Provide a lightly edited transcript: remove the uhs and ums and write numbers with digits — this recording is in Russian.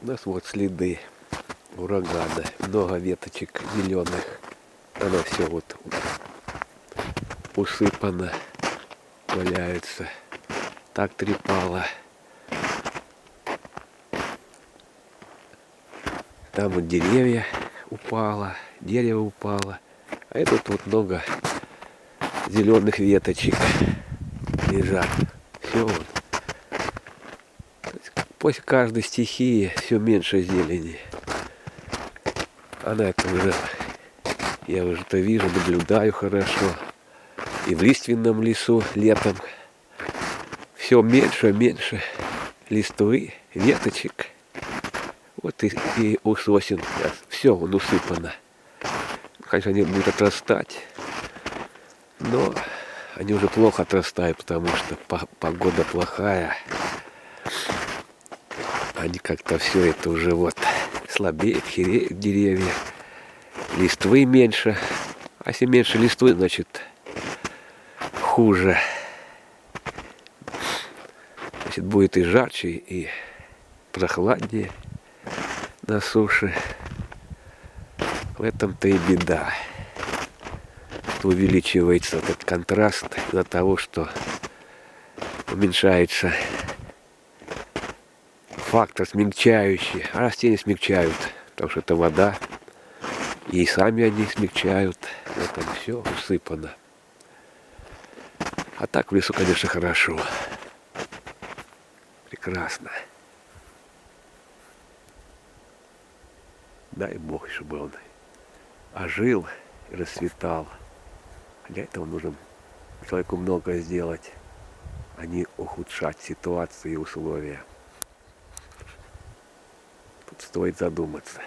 У нас вот следы урагана. Много веточек зеленых. Она все вот усыпана, валяется. Так трепало. Там вот деревья упало, дерево упало. А тут вот много зеленых веточек лежат. Все вот. После каждой стихии все меньше зелени. Она это уже, я уже это вижу, наблюдаю хорошо. И в лиственном лесу летом все меньше и меньше листвы, веточек. Вот и у сосен все он усыпано. Конечно, они будут отрастать, но они уже плохо отрастают, потому что погода плохая. Они как-то все это уже вот слабеют, хереют деревья, листвы меньше. А если меньше листвы, значит хуже. Значит, будет и жарче, и прохладнее на суше. В этом-то и беда. Увеличивается этот контраст из-за того, что уменьшается фактор смягчающий. А растения смягчают, потому что это вода. И сами они смягчают. В этом все усыпано. А так в лесу, конечно, хорошо. Прекрасно. Дай Бог, чтобы он ожил и расцветал. Для этого нужно человеку много сделать, а не ухудшать ситуацию и условия. Тут стоит задуматься.